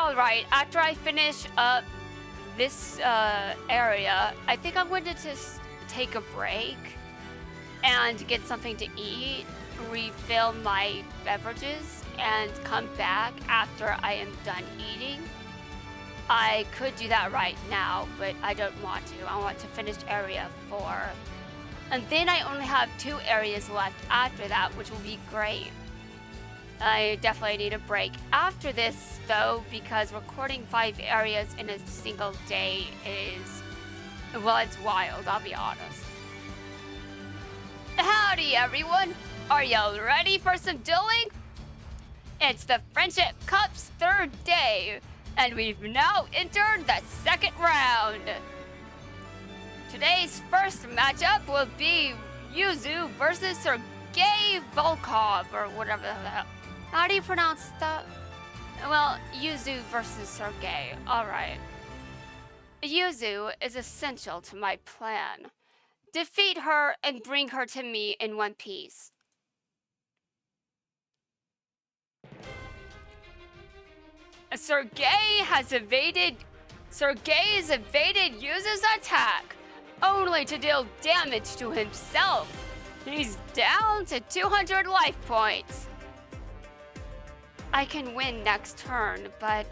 Alright, after I finish up this area, I think I'm going to just take a break and get something to eat, refill my beverages, and come back after I am done eating. I could do that right now, but I don't want to. I want to finish area 4. And then I only have 2 areas left after that, which will be great. I definitely need a break after this, though, because recording 5 areas in a single day is, well, it's wild, I'll be honest. Howdy, everyone! Are y'all ready for some dueling? It's the Friendship Cup's 3rd day, and we've now entered the 2nd round. Today's first matchup will be Yuzu versus Sergei Volkov, or whatever the hell. How do you pronounce that? Well, Yuzu versus Sergei. Alright. Yuzu is essential to my plan. Defeat her and bring her to me in one piece. Sergei has evaded Yuzu's attack, only to deal damage to himself. He's down to 200 life points. I can win next turn, but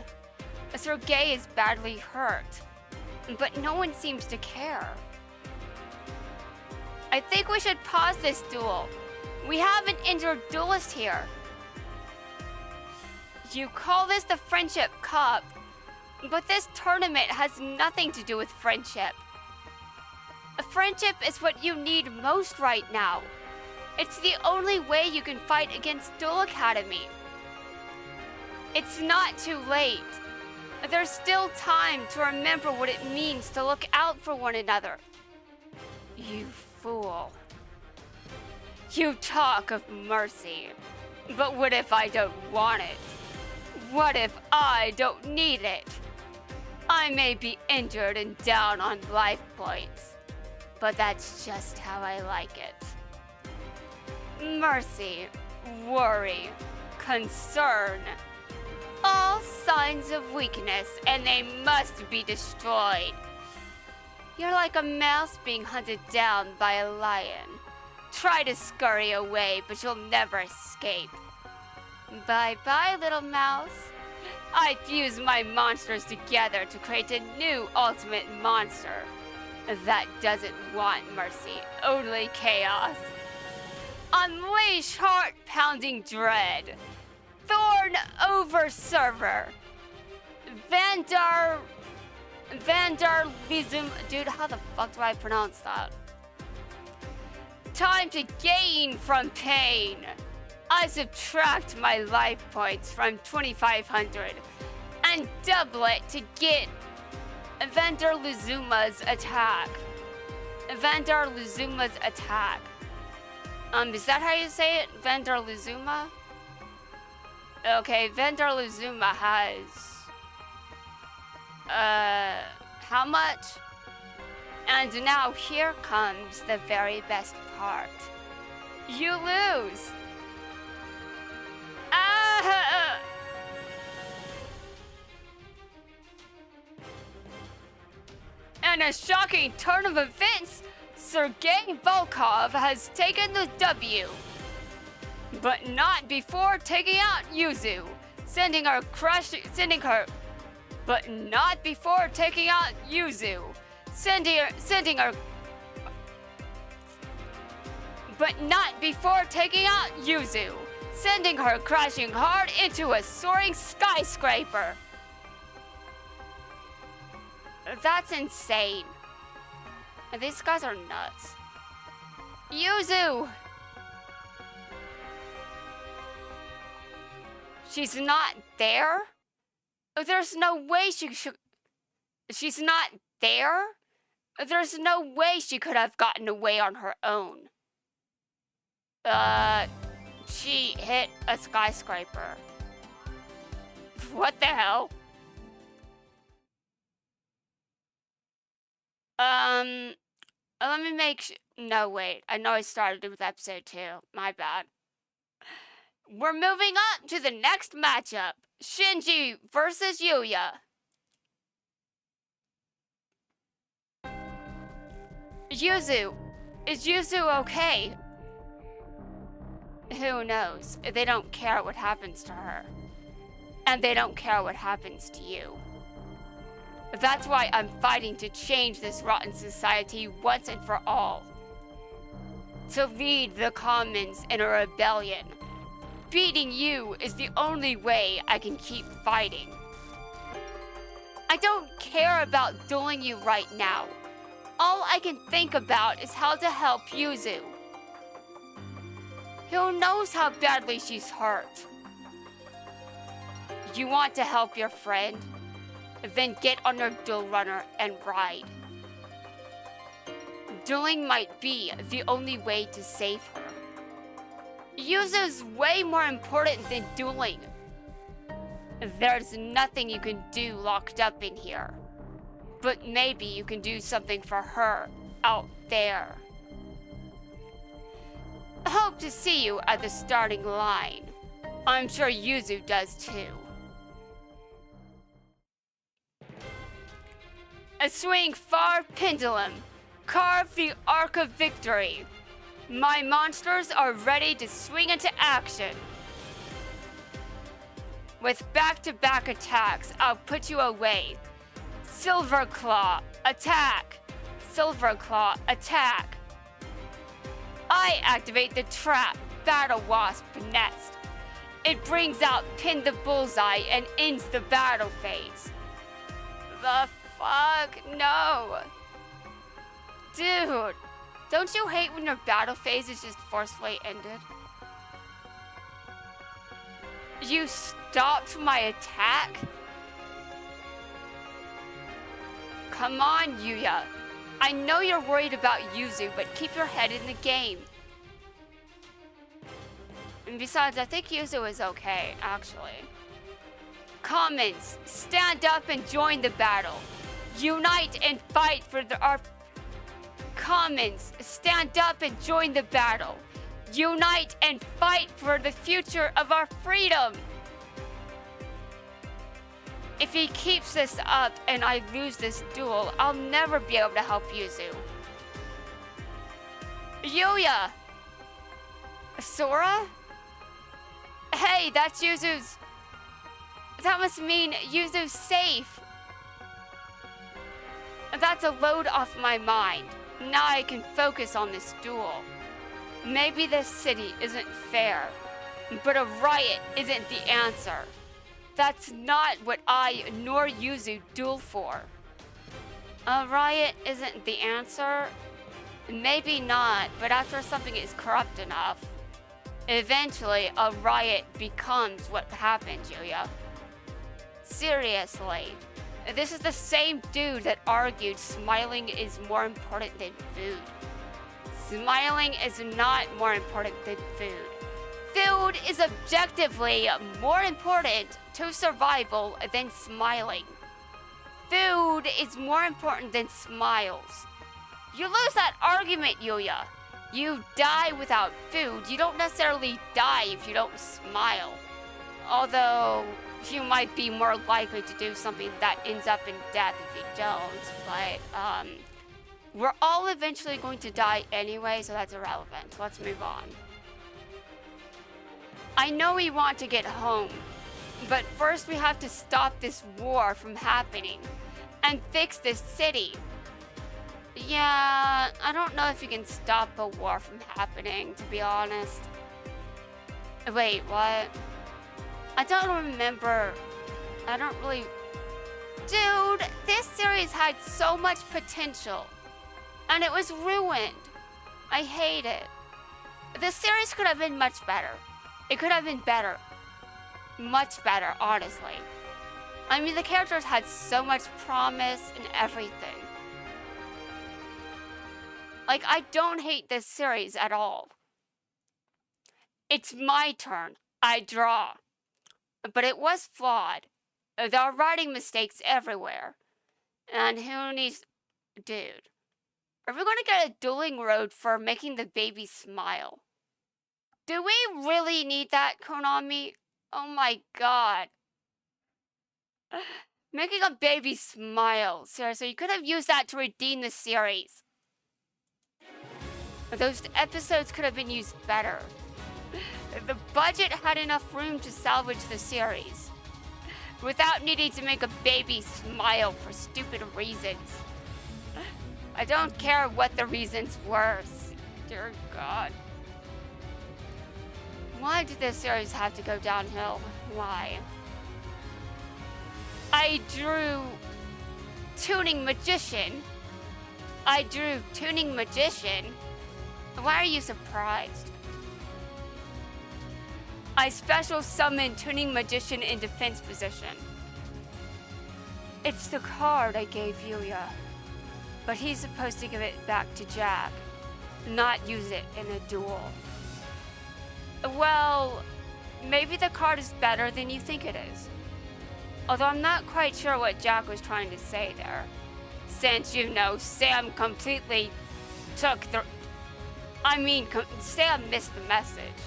Sergei is badly hurt. But no one seems to care. I think we should pause this duel. We have an injured duelist here. You call this the Friendship Cup, but this tournament has nothing to do with friendship. Friendship is what you need most right now. It's the only way you can fight against Duel Academy. It's not too late. There's still time to remember what it means to look out for one another. You fool. You talk of mercy, but what if I don't want it? What if I don't need it? I may be injured and down on life points, but that's just how I like it. Mercy, worry, concern, all signs of weakness, and they must be destroyed. You're like a mouse being hunted down by a lion. Try to scurry away, but you'll never escape. Bye-bye, little mouse. I fuse my monsters together to create a new ultimate monster that doesn't want mercy, only chaos. Unleash heart-pounding dread. Thorn over server. Vandar Lizum. Dude, how the fuck do I pronounce that? Time to gain from pain. I subtract my life points from 2,500 and double it to get Vandar Lizuma's attack. Vandar Lizuma's attack. Is that how you say it? Vandar Lizuma? Okay, Vandar Lizuma has... how much? And now here comes the very best part. You lose! Ah! In a shocking turn of events, Sergei Volkov has taken the W. But not before taking out Yuzu, But not before taking out Yuzu, sending her crashing hard into a soaring skyscraper. That's insane. These guys are nuts. Yuzu! She's not there? There's no way she should... She's not there? There's no way she could have gotten away on her own. She hit a skyscraper. What the hell? Let me make no, wait. I know I started with episode 2. My bad. We're moving up to the next matchup. Shinji versus Yuya. Yuzu. Is Yuzu okay? Who knows? They don't care what happens to her. And they don't care what happens to you. That's why I'm fighting to change this rotten society once and for all. To lead the commons in a rebellion. Beating you is the only way I can keep fighting. I don't care about dueling you right now. All I can think about is how to help Yuzu. Who knows how badly she's hurt? You want to help your friend? Then get on your duel runner and ride. Dueling might be the only way to save her. Yuzu's way more important than dueling. There's nothing you can do locked up in here. But maybe you can do something for her out there. Hope to see you at the starting line. I'm sure Yuzu does too. A swing far pendulum. Carve the arc of victory. My monsters are ready to swing into action. With back-to-back attacks, I'll put you away. Silver Claw, attack! Silver Claw, attack! I activate the trap, Battle Wasp Nest. It brings out Pin the Bullseye and ends the battle phase. The fuck? No. Dude, don't you hate when your battle phase is just forcefully ended? You stopped my attack? Come on, Yuya. I know you're worried about Yuzu, but keep your head in the game. And besides, I think Yuzu is okay, actually. Commons, stand up and join the battle. Unite and fight for our... Commons, stand up and join the battle. Unite and fight for the future of our freedom. If he keeps this up and I lose this duel, I'll never be able to help Yuzu. Yuya! Sora? Hey, that's Yuzu's... That must mean Yuzu's safe. That's a load off my mind. Now I can focus on this duel. Maybe this city isn't fair, but a riot isn't the answer. That's not what I nor Yuzu duel for. A riot isn't the answer? Maybe not, but after something is corrupt enough, eventually a riot becomes what happens, Yuya. Seriously, this is the same dude that argued smiling is more important than food. Smiling is not more important than food. Food is objectively more important to survival than smiling. Food is more important than smiles. You lose that argument, Yuya. You die without food. You don't necessarily die if you don't smile. Although, you might be more likely to do something that ends up in death if you don't. But, we're all eventually going to die anyway, so that's irrelevant. Let's move on. I know we want to get home, but first we have to stop this war from happening and fix this city. Yeah, I don't know if you can stop a war from happening, to be honest. Wait, what? I don't remember. I don't really... Dude, this series had so much potential, and it was ruined. I hate it. The series could have been much better. It could have been better. Much better, honestly. I mean, the characters had so much promise and everything. Like, I don't hate this series at all. It's my turn. I draw. But it was flawed. There are writing mistakes everywhere. And who needs... Dude. Are we going to get a dueling road for making the baby smile? Do we really need that, Konami? Oh my god. Making a baby smile. Seriously, you could have used that to redeem the series. Those episodes could have been used better. The budget had enough room to salvage the series without needing to make a baby smile for stupid reasons. I don't care what the reasons were. Dear God. Why did this series have to go downhill? Why? I drew Tuning Magician. Why are you surprised? I special summoned Tuning Magician in defense position. It's the card I gave Yuya, but he's supposed to give it back to Jack, not use it in a duel. Well, maybe the card is better than you think it is. Although I'm not quite sure what Jack was trying to say there, since, you know, Sam completely took the... Sam missed the message.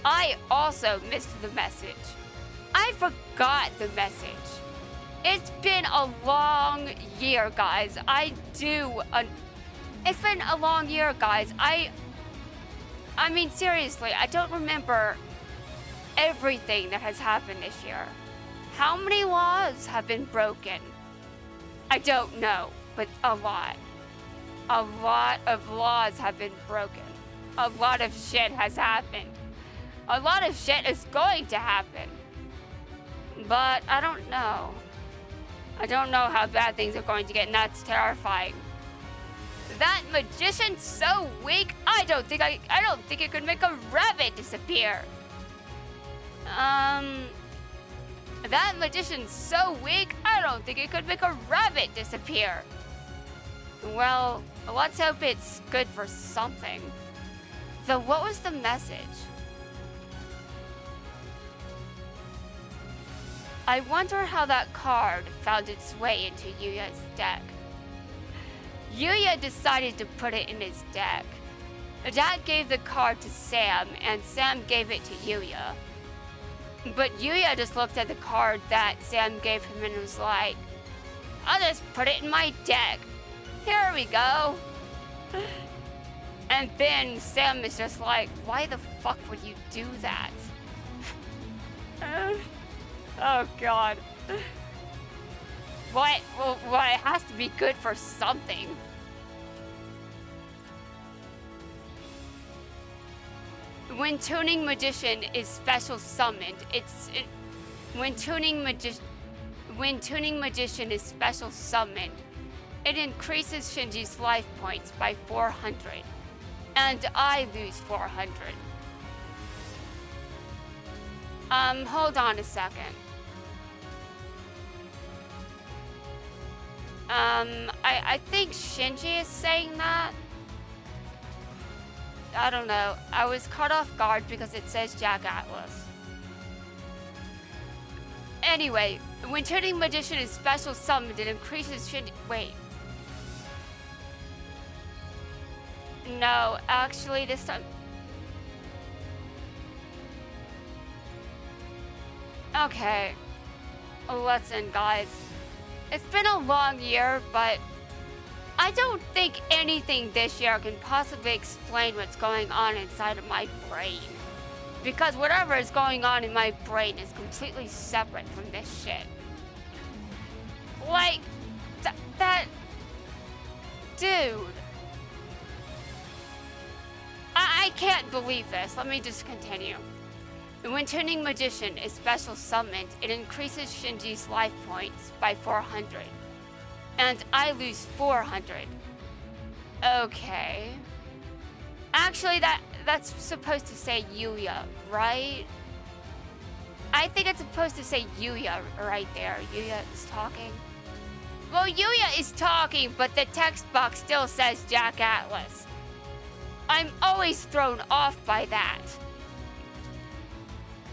I also missed the message. I forgot the message. It's been a long year, guys. It's been a long year, guys. I mean, seriously, I don't remember everything that has happened this year. How many laws have been broken? I don't know, but a lot. A lot of laws have been broken. A lot of shit has happened. A lot of shit is going to happen. But I don't know. I don't know how bad things are going to get, and that's terrifying. That magician's so weak. I don't think it could make a rabbit disappear. That magician's so weak. I don't think it could make a rabbit disappear. Well, let's hope it's good for something. Though, what was the message? I wonder how that card found its way into Yuya's deck. Yuya decided to put it in his deck. Dad gave the card to Sam, and Sam gave it to Yuya. But Yuya just looked at the card that Sam gave him and was like, I'll just put it in my deck. Here we go. And then Sam is just like, why the fuck would you do that? Oh god. What? Well, it has to be good for something. When Tuning Magician is special summoned, when Tuning Magician is special summoned, it increases Shinji's life points by 400, and I lose 400. Hold on a second. I think Shinji is saying that. I don't know. I was caught off guard because it says Jack Atlas. Anyway, when Tuning Magician is special summoned, it increases Shinji... Wait. No, actually this time... Okay. Listen, guys. It's been a long year, but I don't think anything this year can possibly explain what's going on inside of my brain. Because whatever is going on in my brain is completely separate from this shit. Like, that... Dude. I can't believe this. Let me just continue. When Tuning Magician is special summoned, it increases Shinji's life points by 400. And I lose 400. Okay. Actually, that's supposed to say Yuya, right? I think it's supposed to say Yuya right there. Yuya is talking. Well, Yuya is talking, but the text box still says Jack Atlas. I'm always thrown off by that.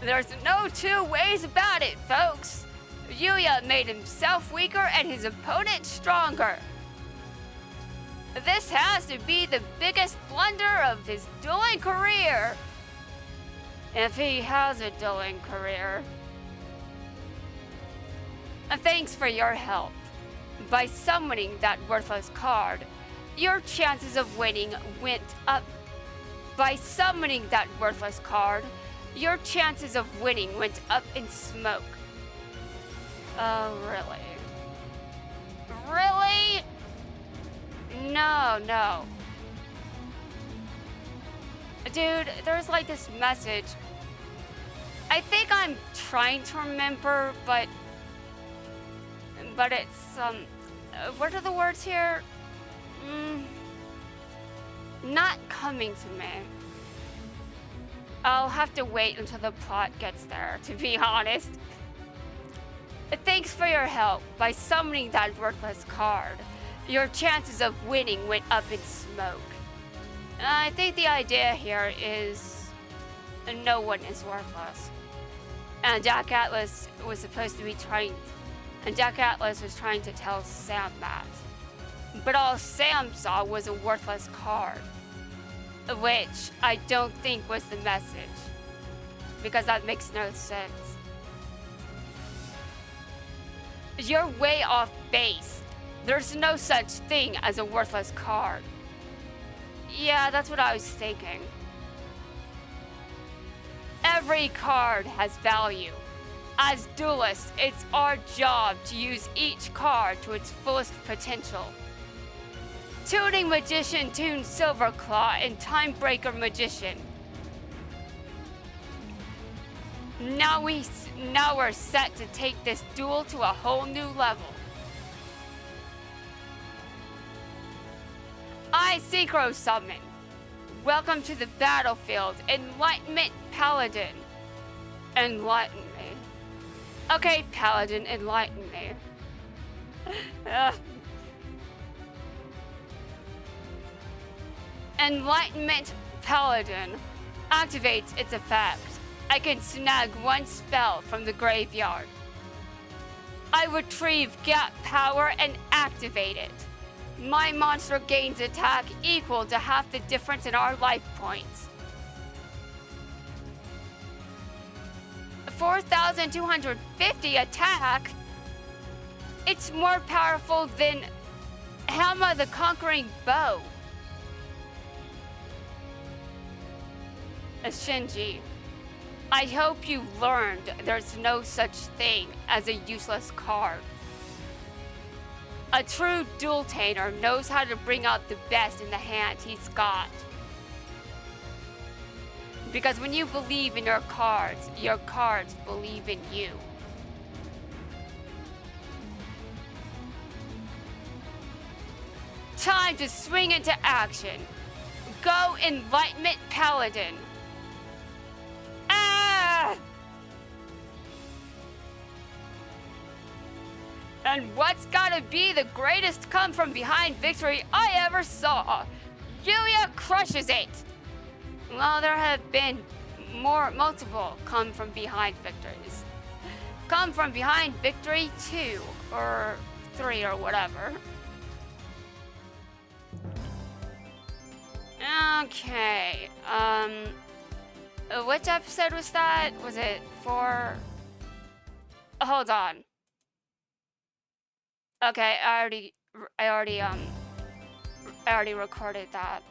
There's no two ways about it, folks. Yuya made himself weaker and his opponent stronger. This has to be the biggest blunder of his dueling career. if he has a dueling career. And thanks for your help. By summoning that worthless card, your chances of winning went up. By summoning that worthless card, your chances of winning went up in smoke. Oh, really? Really? No. Dude, there's like this message. I think I'm trying to remember, but it's, what are the words here? Not coming to me. I'll have to wait until the plot gets there, to be honest. Thanks for your help. By summoning that worthless card, your chances of winning went up in smoke. I think the idea here is no one is worthless. And Jack Atlas was trying to tell Sam that. But all Sam saw was a worthless card, which I don't think was the message, because that makes no sense. You're way off base. There's no such thing as a worthless card. Yeah, that's what I was thinking. Every card has value. As duelists, it's our job to use each card to its fullest potential. Tuning Magician tuned Silverclaw and Timebreaker Magician. Now we're set to take this duel to a whole new level. I Synchro Summon. Welcome to the battlefield, Enlightenment Paladin. Enlighten me. Okay, Paladin, enlighten me. Enlightenment Paladin activates its effect. I can snag one spell from the graveyard. I retrieve gap power and activate it. My monster gains attack equal to half the difference in our life points. 4,250 attack? It's more powerful than Hama the Conquering Bow. Shinji, I hope you learned there's no such thing as a useless card. A true duel-tainer knows how to bring out the best in the hand he's got. Because when you believe in your cards believe in you. Time to swing into action. Go Enlightenment Paladin. Ah! And what's gotta be the greatest come from behind victory I ever saw? Yuya crushes it! Well, there have been multiple come from behind victories. Come from behind victory 2 or 3 or whatever. Okay, which episode was that? Was it 4? Hold on. Okay, I already recorded that.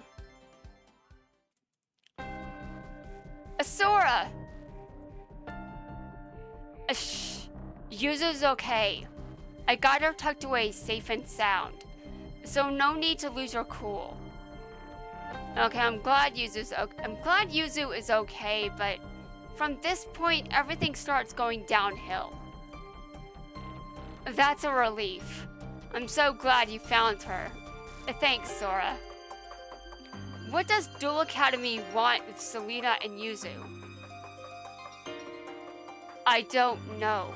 Asura! Shh. Yuzu's okay. I got her tucked away safe and sound. So no need to lose your cool. Okay, I'm glad Yuzu is okay, but from this point, everything starts going downhill. That's a relief. I'm so glad you found her. Thanks, Sora. What does Duel Academy want with Selena and Yuzu? I don't know.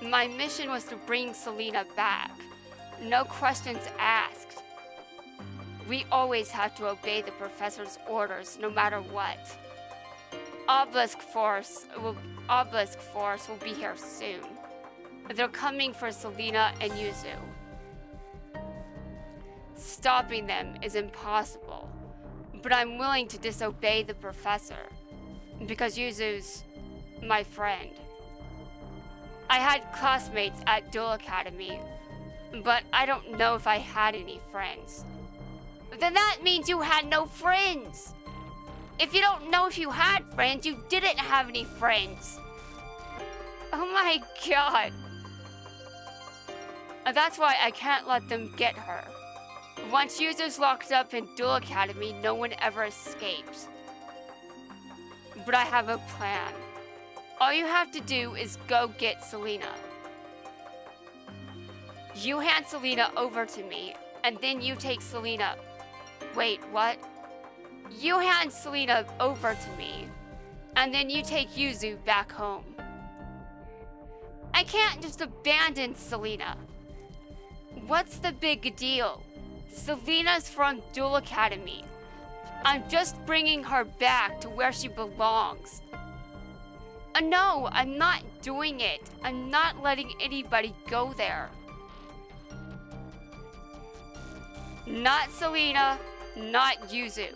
My mission was to bring Selena back. No questions asked. We always have to obey the professor's orders no matter what. Obelisk Force will be here soon. They're coming for Selena and Yuzu. Stopping them is impossible, but I'm willing to disobey the professor. because Yuzu's my friend. I had classmates at Duel Academy, but I don't know if I had any friends. Then that means you had no friends! If you don't know if you had friends, you didn't have any friends! Oh my god. That's why I can't let them get her. Once Yuzu's locked up in Duel Academy, no one ever escapes. But I have a plan. All you have to do is go get Selena. You hand Selena over to me, and then you take Selena. Wait, what? You hand Selena over to me, and then you take Yuzu back home. I can't just abandon Selena. What's the big deal? Selena's from Duel Academy. I'm just bringing her back to where she belongs. No, I'm not doing it. I'm not letting anybody go there. Not Selena, not Yuzu.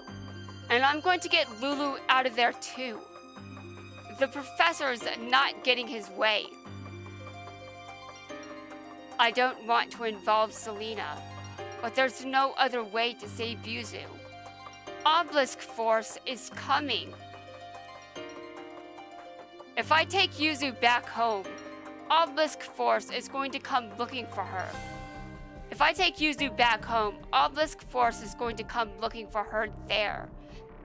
And I'm going to get Lulu out of there too. The professor's not getting his way. I don't want to involve Selena, but there's no other way to save Yuzu. Obelisk Force is coming. If I take Yuzu back home, Obelisk Force is going to come looking for her. If I take Yuzu back home, Obelisk Force is going to come looking for her there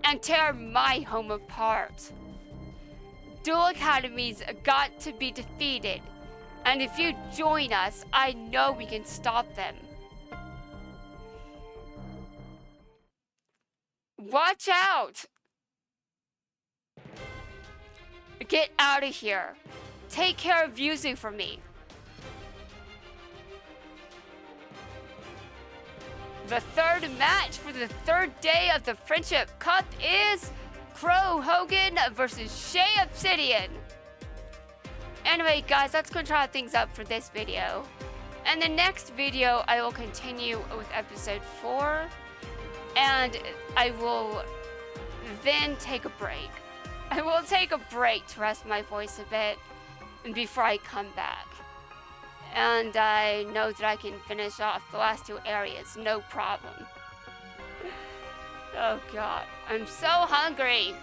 and tear my home apart. Duel Academy's got to be defeated, and if you join us, I know we can stop them. Watch out! Get out of here. Take care of Yuzu for me. The third match for the third day of the Friendship Cup is Crow Hogan versus Shay Obsidian. Anyway, guys, that's going to wrap things up for this video. And the next video, I will continue with episode 4. And I will then take a break. I will take a break to rest my voice a bit before I come back. And I know that I can finish off the last 2 areas, no problem. Oh god, I'm so hungry.